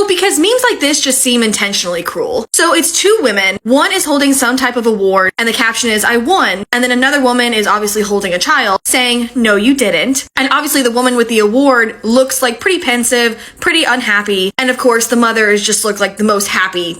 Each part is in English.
Well, because memes like this just seem intentionally cruel. So it's two women. One is holding some type of award, and the caption is, "I won." And then another woman is obviously holding a child, saying, "No, you didn't." And obviously the woman with the award looks like pretty pensive, pretty unhappy. And of course, the mother is just looked like the most happy,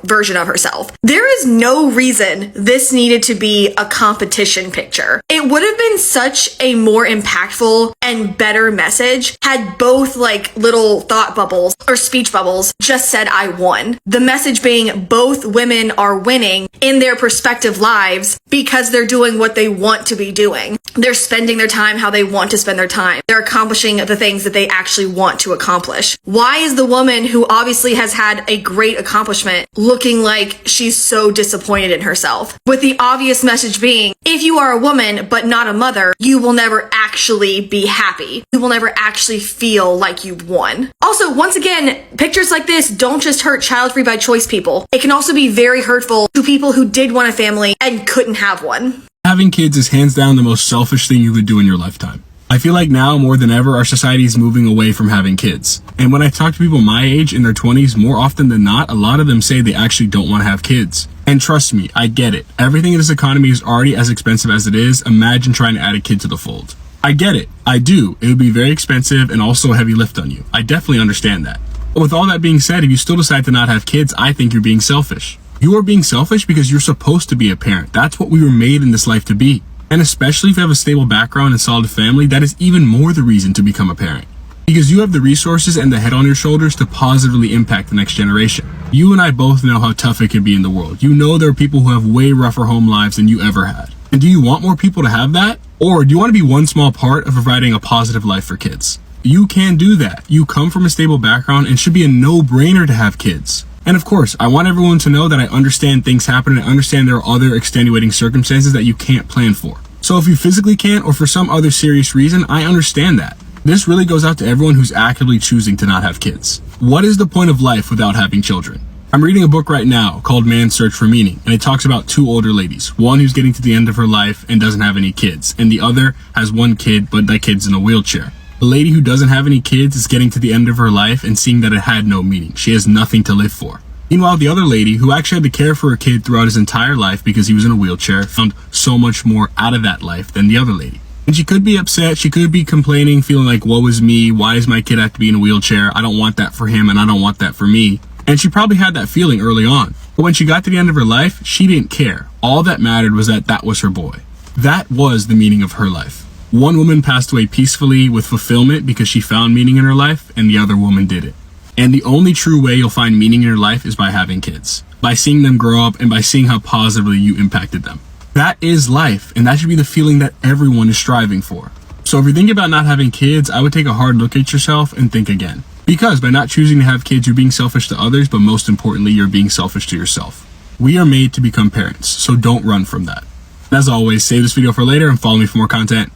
version of herself. There is no reason this needed to be a competition picture. It would have been such a more impactful and better message had both little thought bubbles or speech bubbles just said, "I won." The message being both women are winning in their respective lives because they're doing what they want to be doing. They're spending their time how they want to spend their time. They're accomplishing the things that they actually want to accomplish. Why is the woman who obviously has had a great accomplishment looking like she's so disappointed in herself? With the obvious message being, if you are a woman but not a mother, you will never actually be happy. You will never actually feel like you've won. Also, once again, pictures like this don't just hurt child-free by choice people. It can also be very hurtful to people who did want a family and couldn't have one. Having kids is hands down the most selfish thing you could do in your lifetime. I feel like now more than ever, our society is moving away from having kids. And when I talk to people my age in their 20s, more often than not, a lot of them say they actually don't want to have kids. And trust me, I get it. Everything in this economy is already as expensive as it is. Imagine trying to add a kid to the fold. I get it. I do. It would be very expensive and also a heavy lift on you. I definitely understand that. But with all that being said, if you still decide to not have kids, I think you're being selfish. You are being selfish because you're supposed to be a parent. That's what we were made in this life to be. And especially if you have a stable background and solid family, that is even more the reason to become a parent. Because you have the resources and the head on your shoulders to positively impact the next generation. You and I both know how tough it can be in the world. You know there are people who have way rougher home lives than you ever had. And do you want more people to have that? Or do you want to be one small part of providing a positive life for kids? You can do that. You come from a stable background and should be a no-brainer to have kids. And of course, I want everyone to know that I understand things happen and I understand there are other extenuating circumstances that you can't plan for. So if you physically can't or for some other serious reason, I understand that. This really goes out to everyone who's actively choosing to not have kids. What is the point of life without having children? I'm reading a book right now called Man's Search for Meaning, and it talks about two older ladies. One who's getting to the end of her life and doesn't have any kids, and the other has one kid, but that kid's in a wheelchair. The lady who doesn't have any kids is getting to the end of her life and seeing that it had no meaning. She has nothing to live for. Meanwhile, the other lady, who actually had to care for her kid throughout his entire life because he was in a wheelchair, found so much more out of that life than the other lady. And she could be upset, she could be complaining, feeling like, woe is me, why does my kid have to be in a wheelchair? I don't want that for him and I don't want that for me. And she probably had that feeling early on. But when she got to the end of her life, she didn't care. All that mattered was that that was her boy. That was the meaning of her life. One woman passed away peacefully with fulfillment because she found meaning in her life, and the other woman didn't. And the only true way you'll find meaning in your life is by having kids. By seeing them grow up and by seeing how positively you impacted them. That is life, and that should be the feeling that everyone is striving for. So if you're thinking about not having kids, I would take a hard look at yourself and think again. Because by not choosing to have kids, you're being selfish to others, but most importantly, you're being selfish to yourself. We are made to become parents, so don't run from that. As always, save this video for later and follow me for more content.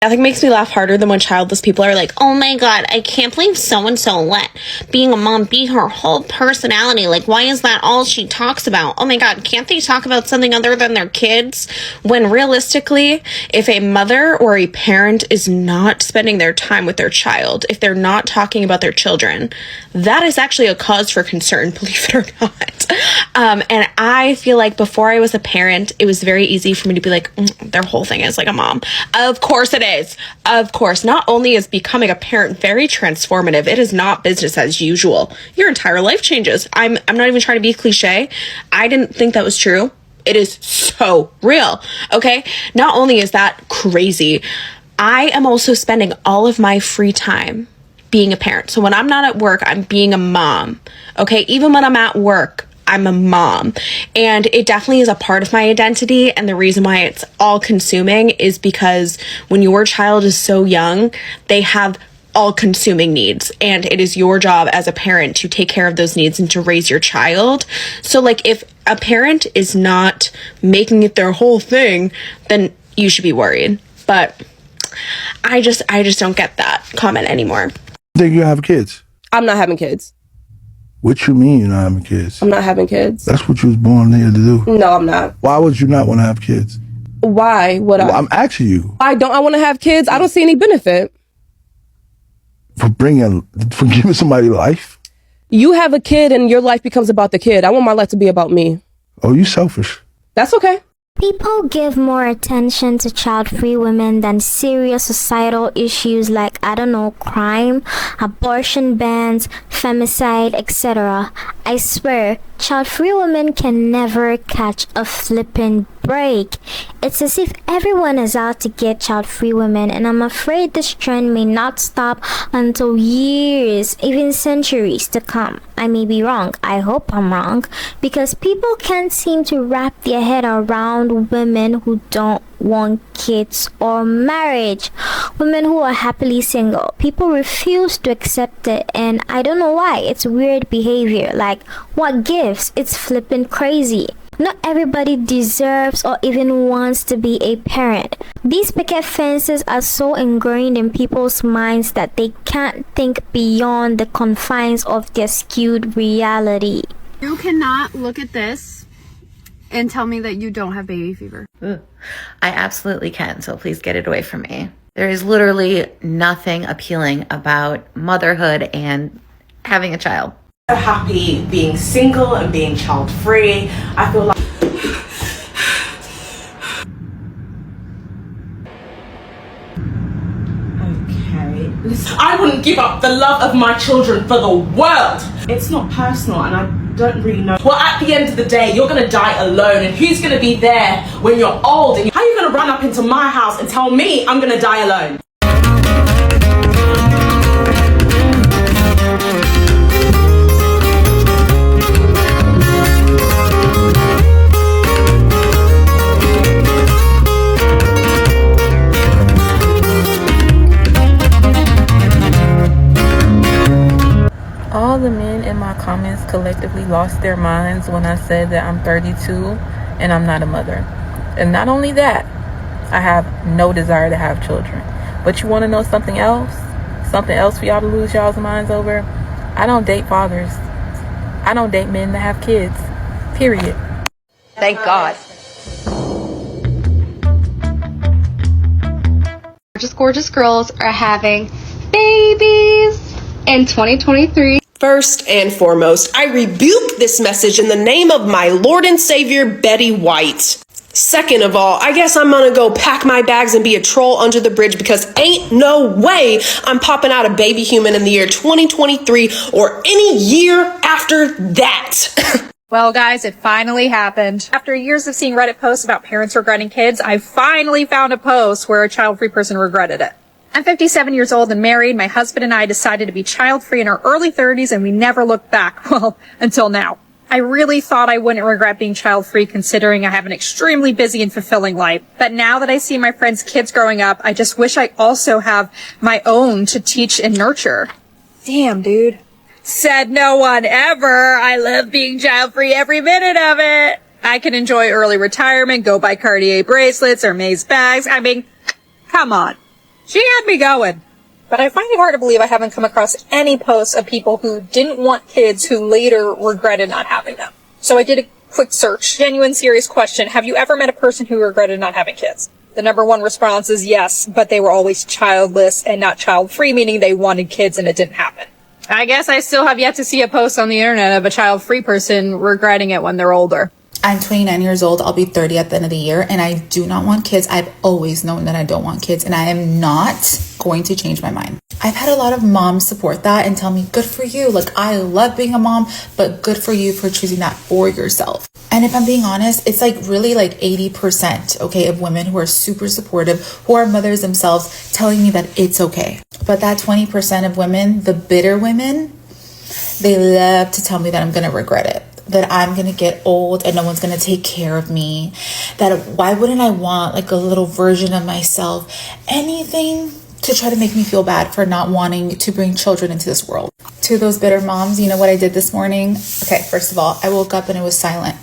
Nothing makes me laugh harder than when childless people are like, oh my god, I can't believe so-and-so let being a mom be her whole personality. Like, why is that all she talks about? Oh my god, can't they talk about something other than their kids? When realistically, if a mother or a parent is not spending their time with their child, if they're not talking about their children, that is actually a cause for concern, believe it or not. And I feel like before I was a parent, it was very easy for me to be like, their whole thing is like a mom. Of course it is. Of course, not only is becoming a parent very transformative, it is not business as usual. Your entire life changes. I'm not even trying to be cliche. I didn't think that was true. It is so real. Okay. Not only is that crazy, I am also spending all of my free time being a parent. So when I'm not at work, I'm being a mom. Okay. Even when I'm at work, I'm a mom, and it definitely is a part of my identity. And the reason why it's all consuming is because when your child is so young, they have all consuming needs, and it is your job as a parent to take care of those needs and to raise your child. So like if a parent is not making it their whole thing, then you should be worried. But I just don't get that comment anymore. Think you have kids? I'm not having kids. What you mean you're not having kids? I'm not having kids. That's what you was born here to do. No, I'm not. Why would you not want to have kids? Why would I? Well, I'm asking you. I want to have kids. I don't see any benefit. For giving somebody life? You have a kid and your life becomes about the kid. I want my life to be about me. Oh, you selfish. That's okay. People give more attention to child-free women than serious societal issues like, I don't know, crime, abortion bans, femicide, etc. I swear, child-free women can never catch a flippin' break. It's as if everyone is out to get child-free women, and I'm afraid this trend may not stop until years, even centuries to come. I may be wrong. I hope I'm wrong, because people can't seem to wrap their head around women who don't want kids or marriage, women who are happily single. People refuse to accept it, and I don't know why. It's weird behavior. Like, what gives? It's flippin' crazy. Not everybody deserves or even wants to be a parent. These picket fences are so ingrained in people's minds that they can't think beyond the confines of their skewed reality. You cannot look at this and tell me that you don't have baby fever. Ooh, I absolutely can, so please get it away from me. There is literally nothing appealing about motherhood and having a child. Happy being single and being child free. I feel like I wouldn't give up the love of my children for the world. It's not personal and I don't really know. Well, at the end of the day, you're gonna die alone, and who's gonna be there when you're old? And how are you gonna run up into my house and tell me I'm gonna die alone? All the men in my comments collectively lost their minds when I said that I'm 32 and I'm not a mother. And not only that, I have no desire to have children. But you want to know something else? Something else for y'all to lose y'all's minds over? I don't date fathers. I don't date men that have kids. Period. Thank God. Gorgeous girls are having babies in 2023. First and foremost, I rebuke this message in the name of my Lord and Savior, Betty White. Second of all, I guess I'm gonna go pack my bags and be a troll under the bridge, because ain't no way I'm popping out a baby human in the year 2023 or any year after that. Well, guys, it finally happened. After years of seeing Reddit posts about parents regretting kids, I finally found a post where a child-free person regretted it. I'm 57 years old and married. My husband and I decided to be child-free in our early 30s, and we never looked back. Well, until now. I really thought I wouldn't regret being child-free, considering I have an extremely busy and fulfilling life. But now that I see my friends' kids growing up, I just wish I also have my own to teach and nurture. Damn, dude. Said no one ever. I love being child-free every minute of it. I can enjoy early retirement, go buy Cartier bracelets or Maze bags. I mean, come on. She had me going. But I find it hard to believe I haven't come across any posts of people who didn't want kids who later regretted not having them. So I did a quick search. Genuine, serious question. Have you ever met a person who regretted not having kids? The number one response is yes, but they were always childless and not child-free, meaning they wanted kids and it didn't happen. I guess I still have yet to see a post on the internet of a child-free person regretting it when they're older. I'm 29 years old. I'll be 30 at the end of the year, and I do not want kids. I've always known that I don't want kids, and I am not going to change my mind. I've had a lot of moms support that and tell me, good for you. Like, I love being a mom, but good for you for choosing that for yourself. And if I'm being honest, it's like really like 80%, okay, of women who are super supportive, who are mothers themselves, telling me that it's okay. But that 20% of women, the bitter women, they love to tell me that I'm going to regret it, that I'm going to get old and no one's going to take care of me, that why wouldn't I want like a little version of myself, anything to try to make me feel bad for not wanting to bring children into this world. To those bitter moms, you know what I did this morning? Okay, first of all, I woke up and it was silent.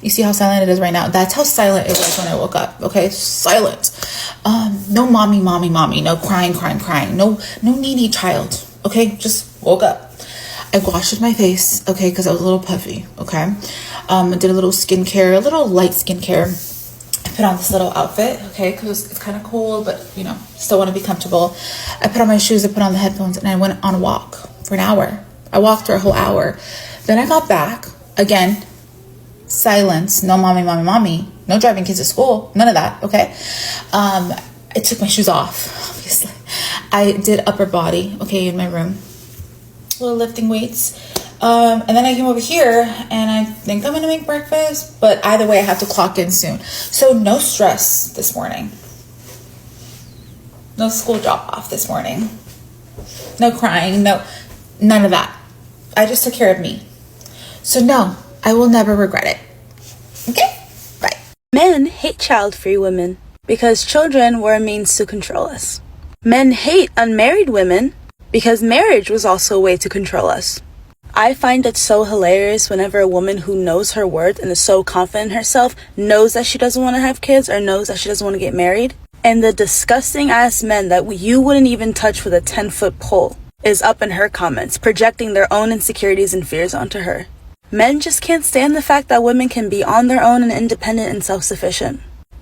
You see how silent it is right now? That's how silent it was when I woke up. Okay, silent. No mommy, no crying. No needy child. Okay, just woke up. I washed my face, okay, because I was a little puffy, okay. I did a little skincare, a little light skincare. I put on this little outfit, okay, because it's kind of cold, but, you know, still want to be comfortable. I put on my shoes, I put on the headphones, and I went on a walk for an hour. I walked for a whole hour. Then I got back. Again, silence. No mommy. No driving kids to school. None of that, okay? I took my shoes off, obviously. I did upper body, okay, in my room. Little lifting weights. And then I came over here and I think I'm gonna make breakfast, but either way I have to clock in soon. So no stress this morning. No school drop off this morning. No crying, none of that. I just took care of me. So no, I will never regret it. Okay? Bye. Men hate child-free women because children were a means to control us. Men hate unmarried women because marriage was also a way to control us. I find it so hilarious whenever a woman who knows her worth and is so confident in herself knows that she doesn't want to have kids or knows that she doesn't want to get married. And the disgusting ass men that you wouldn't even touch with a 10-foot pole is up in her comments, projecting their own insecurities and fears onto her. Men just can't stand the fact that women can be on their own and independent and self-sufficient.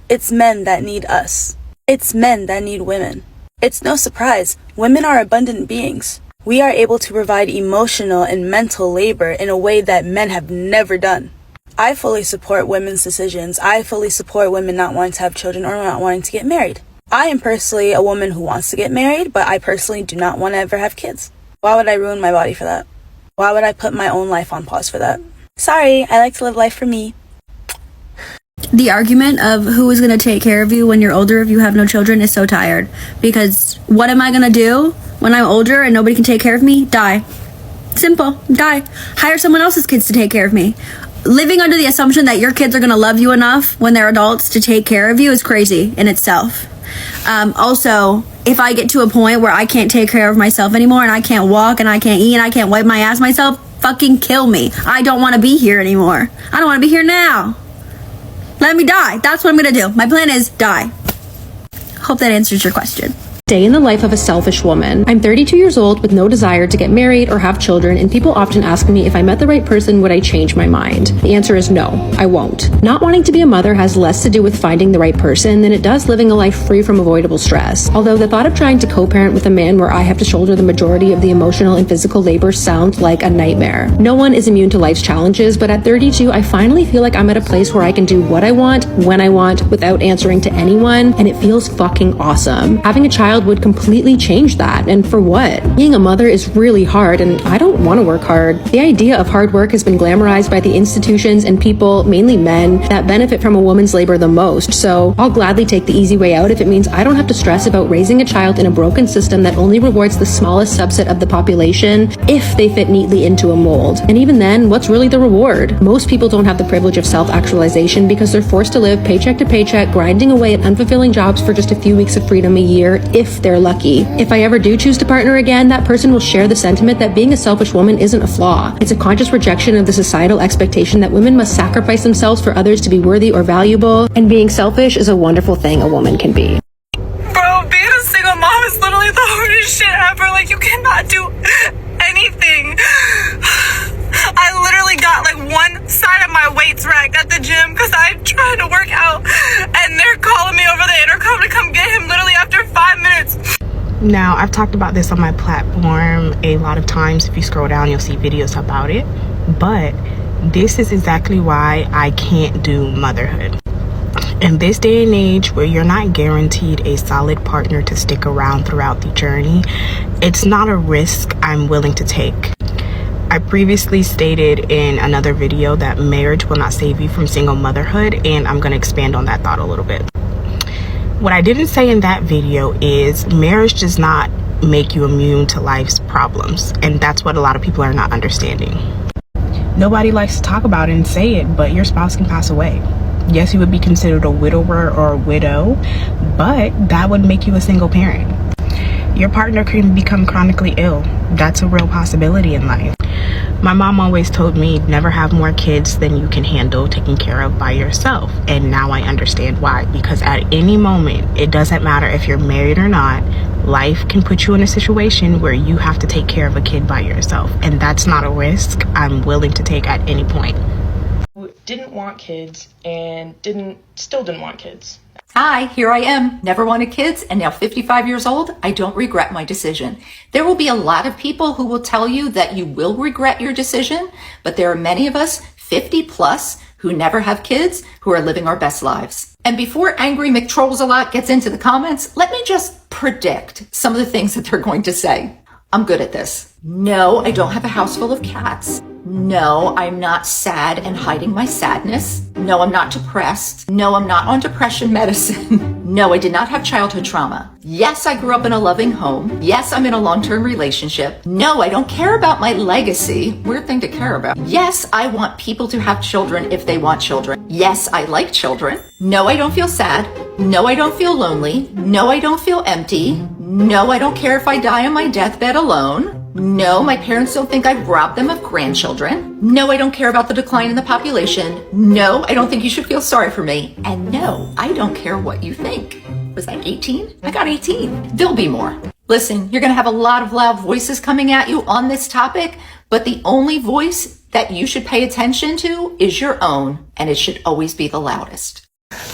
It's men that need us. It's men that need women. It's no surprise, women are abundant beings. We are able to provide emotional and mental labor in a way that men have never done. I fully support women's decisions. I fully support women not wanting to have children or not wanting to get married. I am personally a woman who wants to get married, but I personally do not want to ever have kids. Why would I ruin my body for that? Why would I put my own life on pause for that? Sorry, I like to live life for me. The argument of who is going to take care of you when you're older if you have no children is so tired. Because what am I going to do when I'm older and nobody can take care of me? Die. Simple. Die. Hire someone else's kids to take care of me. Living under the assumption that your kids are going to love you enough when they're adults to take care of you is crazy in itself. Also, if I get to a point where I can't take care of myself anymore and I can't walk and I can't eat and I can't wipe my ass myself, fucking kill me. I don't want to be here anymore. I don't want to be here now. Let me die. That's what I'm going to do. My plan is die. Hope that answers your question. Day in the life of a selfish woman. I'm 32 years old with no desire to get married or have children, and people often ask me if I met the right person, would I change my mind? The answer is no, I won't. Not wanting to be a mother has less to do with finding the right person than it does living a life free from avoidable stress. Although the thought of trying to co-parent with a man where I have to shoulder the majority of the emotional and physical labor sounds like a nightmare. No one is immune to life's challenges, but at 32, I finally feel like I'm at a place where I can do what I want, when I want, without answering to anyone, and it feels fucking awesome. Having a child would completely change that, and for what? Being a mother is really hard, and I don't want to work hard. The idea of hard work has been glamorized by the institutions and people, mainly men, that benefit from a woman's labor the most, so I'll gladly take the easy way out if it means I don't have to stress about raising a child in a broken system that only rewards the smallest subset of the population if they fit neatly into a mold. And even then, what's really the reward? Most people don't have the privilege of self-actualization because they're forced to live paycheck to paycheck, grinding away at unfulfilling jobs for just a few weeks of freedom a year, if they're lucky. If I ever do choose to partner again, that person will share the sentiment that being a selfish woman isn't a flaw. It's a conscious rejection of the societal expectation that women must sacrifice themselves for others to be worthy or valuable, and being selfish is a wonderful thing a woman can be. Bro, being a single mom is literally the hardest shit ever. Like, you cannot do anything. I literally got like one side of my weights racked at the gym because I'm trying to work out, and they're calling me over the intercom to come get him literally after 5 minutes. Now, I've talked about this on my platform a lot of times. If you scroll down, you'll see videos about it. But this is exactly why I can't do motherhood. In this day and age where you're not guaranteed a solid partner to stick around throughout the journey, it's not a risk I'm willing to take. I previously stated in another video that marriage will not save you from single motherhood, and I'm going to expand on that thought a little bit. What I didn't say in that video is marriage does not make you immune to life's problems, and that's what a lot of people are not understanding. Nobody likes to talk about it and say it, but your spouse can pass away. Yes, you would be considered a widower or a widow, but that would make you a single parent. Your partner can become chronically ill. That's a real possibility in life. My mom always told me never have more kids than you can handle taking care of by yourself. And now I understand why. Because at any moment, it doesn't matter if you're married or not, life can put you in a situation where you have to take care of a kid by yourself. And that's not a risk I'm willing to take at any point. didn't want kids and still didn't want kids. Hi, here I am. Never wanted kids and now 55 years old. I don't regret my decision. There will be a lot of people who will tell you that you will regret your decision, but there are many of us 50 plus who never have kids who are living our best lives. And before Angry McTrolls-a-lot gets into the comments, let me just predict some of the things that they're going to say. I'm good at this. No, I don't have a house full of cats. No, I'm not sad and hiding my sadness. No, I'm not depressed. No, I'm not on depression medicine. No, I did not have childhood trauma. Yes, I grew up in a loving home. Yes, I'm in a long-term relationship. No, I don't care about my legacy. Weird thing to care about. Yes, I want people to have children if they want children. Yes, I like children. No, I don't feel sad. No, I don't feel lonely. No, I don't feel empty. No, I don't care if I die on my deathbed alone. No, my parents don't think I've robbed them of grandchildren. No, I don't care about the decline in the population. No, I don't think you should feel sorry for me. And no, I don't care what you think. Was that 18? I got 18. There'll be more. Listen, you're going to have a lot of loud voices coming at you on this topic, but the only voice that you should pay attention to is your own, and it should always be the loudest.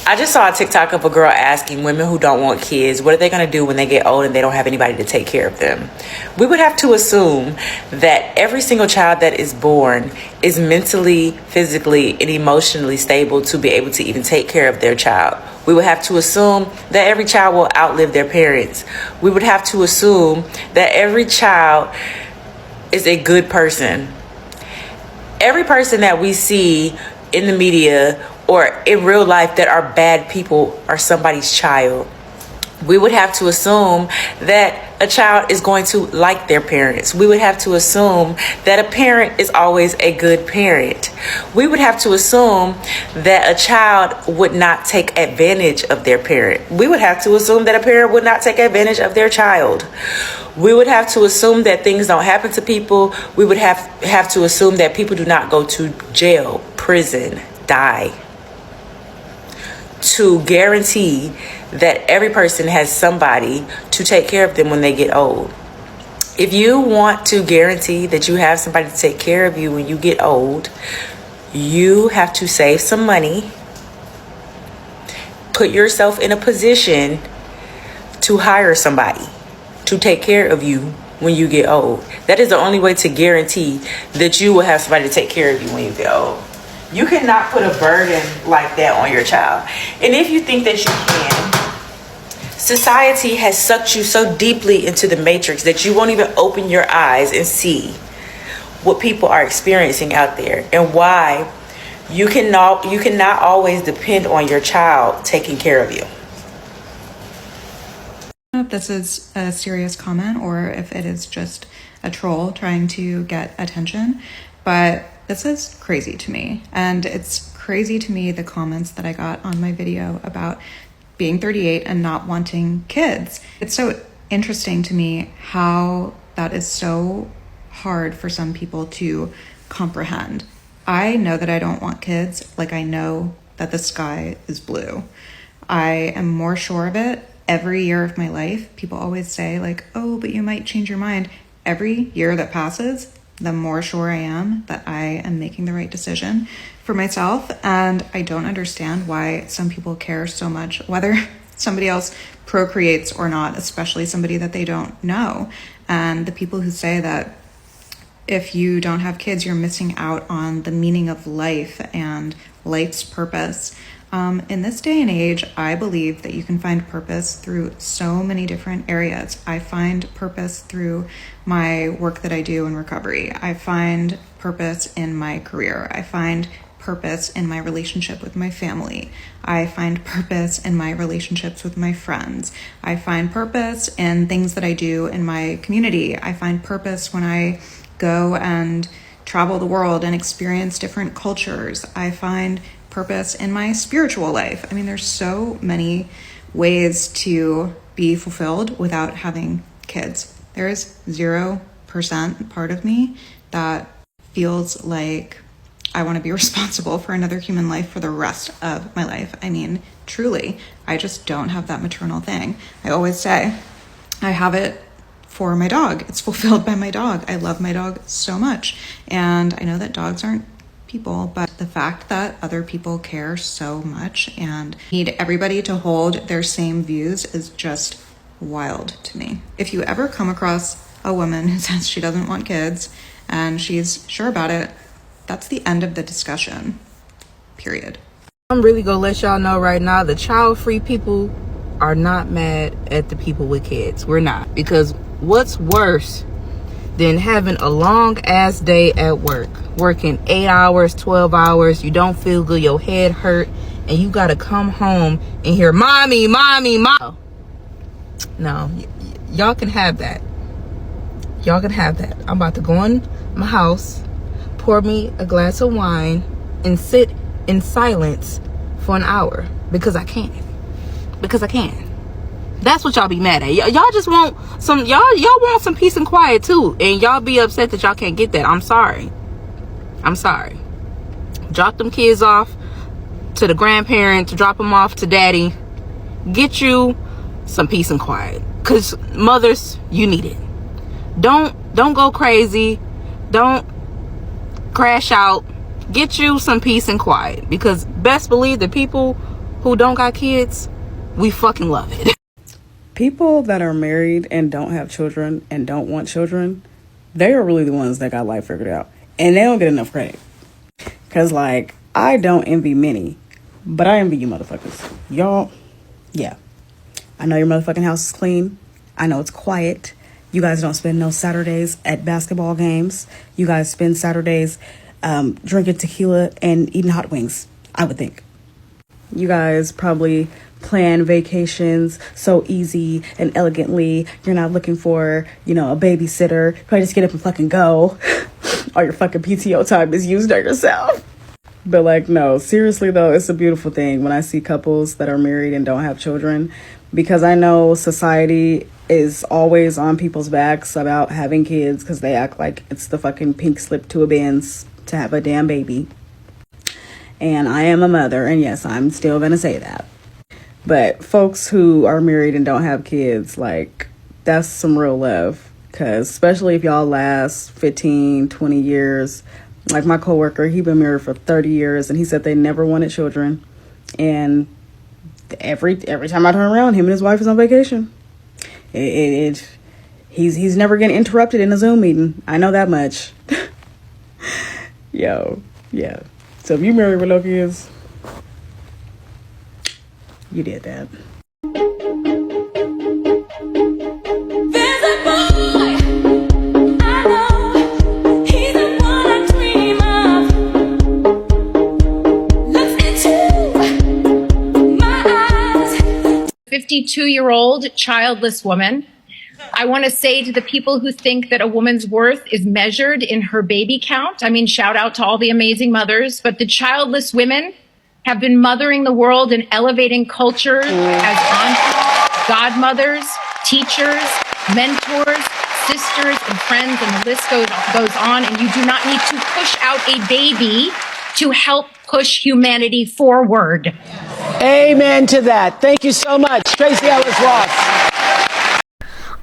I just saw a TikTok of a girl asking women who don't want kids, what are they going to do when they get old and they don't have anybody to take care of them? We would have to assume that every single child that is born is mentally, physically, and emotionally stable to be able to even take care of their child. We would have to assume that every child will outlive their parents. We would have to assume that every child is a good person. Every person that we see in the media or in real life that are bad people are somebody's child. We would have to assume that a child is going to like their parents. We would have to assume that a parent is always a good parent. We would have to assume that a child would not take advantage of their parent. We would have to assume that a parent would not take advantage of their child. We would have to assume that things don't happen to people. We would have to assume that people do not go to jail, prison, die. To guarantee that every person has somebody to take care of them when they get old. If you want to guarantee that you have somebody to take care of you when you get old, you have to save some money, put yourself in a position to hire somebody to take care of you when you get old. That is the only way to guarantee that you will have somebody to take care of you when you get old. You cannot put a burden like that on your child. And if you think that you can, society has sucked you so deeply into the matrix that you won't even open your eyes and see what people are experiencing out there and why you cannot always depend on your child taking care of you. I don't know if this is a serious comment or if it is just a troll trying to get attention, but this is crazy to me. And it's crazy to me the comments that I got on my video about being 38 and not wanting kids. It's so interesting to me how that is so hard for some people to comprehend. I know that I don't want kids, like I know that the sky is blue. I am more sure of it every year of my life. People always say like, oh, but you might change your mind. Every year that passes, the more sure I am that I am making the right decision for myself. And I don't understand why some people care so much whether somebody else procreates or not, especially somebody that they don't know. And the people who say that if you don't have kids, you're missing out on the meaning of life and life's purpose. In this day and age, I believe that you can find purpose through so many different areas. I find purpose through my work that I do in recovery. I find purpose in my career. I find purpose in my relationship with my family. I find purpose in my relationships with my friends. I find purpose in things that I do in my community. I find purpose when I go and travel the world and experience different cultures. I find purpose in my spiritual life. I mean, there's so many ways to be fulfilled without having kids. There is 0% part of me that feels like I want to be responsible for another human life for the rest of my life. I mean, truly, I just don't have that maternal thing. I always say I have it for my dog. It's fulfilled by my dog. I love my dog so much. And I know that dogs aren't people, but the fact that other people care so much and need everybody to hold their same views is just wild to me. If you ever come across a woman who says she doesn't want kids and she's sure about it, that's the end of the discussion, period. I'm really gonna let y'all know right now, the child-free people are not mad at the people with kids. We're not. Because what's worse than having a long ass day at work, working 8 hours, 12 hours, you don't feel good, your head hurt, and you gotta come home and hear mommy, mommy, mom. No, y'all can have that. Y'all can have that. I'm about to go in my house, pour me a glass of wine, and sit in silence for an hour because I can. Because I can. That's what y'all be mad at. Y'all just want some, y'all want some peace and quiet too, and y'all be upset that y'all can't get that. I'm sorry. I'm sorry. Drop them kids off to the grandparents, drop them off to daddy. Get you some peace and quiet, because mothers, you need it. Don't go crazy. Don't crash out. Get you some peace and quiet, because best believe the people who don't got kids, we fucking love it. People that are married and don't have children and don't want children, they are really the ones that got life figured out, and they don't get enough credit. Because, like, I don't envy many, but I envy you motherfuckers. Y'all, yeah, I know your motherfucking house is clean. I know it's quiet. You guys don't spend no Saturdays at basketball games. You guys spend Saturdays drinking tequila and eating hot wings, I would think. You guys probably plan vacations so easy and elegantly. You're not looking for, a babysitter. You probably just get up and fucking go. All your fucking PTO time is used on yourself. But, like, no, seriously though, it's a beautiful thing when I see couples that are married and don't have children, because I know society is always on people's backs about having kids because they act like it's the fucking pink slip to a Benz to have a damn baby. And I am a mother, and yes, I'm still gonna say that. But folks who are married and don't have kids, like, that's some real love. Because especially if y'all last 15, 20 years. Like my coworker, he been married for 30 years, and he said they never wanted children. And every time I turn around, him and his wife is on vacation. He's never getting interrupted in a Zoom meeting. I know that much. Yo, yeah. So if you married with no kids, you did that. There's a boy I know, he's the one I dream of. Looks into my eyes. 52-year-old childless woman. I want to say to the people who think that a woman's worth is measured in her baby count, I mean, shout out to all the amazing mothers, but the childless women have been mothering the world and elevating culture as aunts, godmothers, teachers, mentors, sisters, and friends, and the list goes on. And you do not need to push out a baby to help push humanity forward. Amen to that. Thank you so much, Tracy Ellis Ross.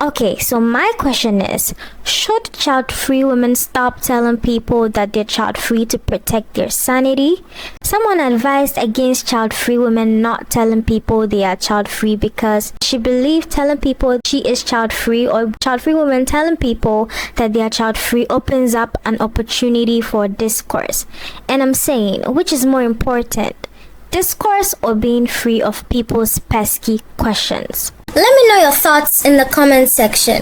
Okay, so my question is, should child-free women stop telling people that they're child-free to protect their sanity? Someone advised against child-free women not telling people they are child-free because she believed telling people she is child-free, or child-free women telling people that they are child-free, opens up an opportunity for discourse. And I'm saying, which is more important? Discourse or being free of people's pesky questions? Let me know your thoughts in the comment section.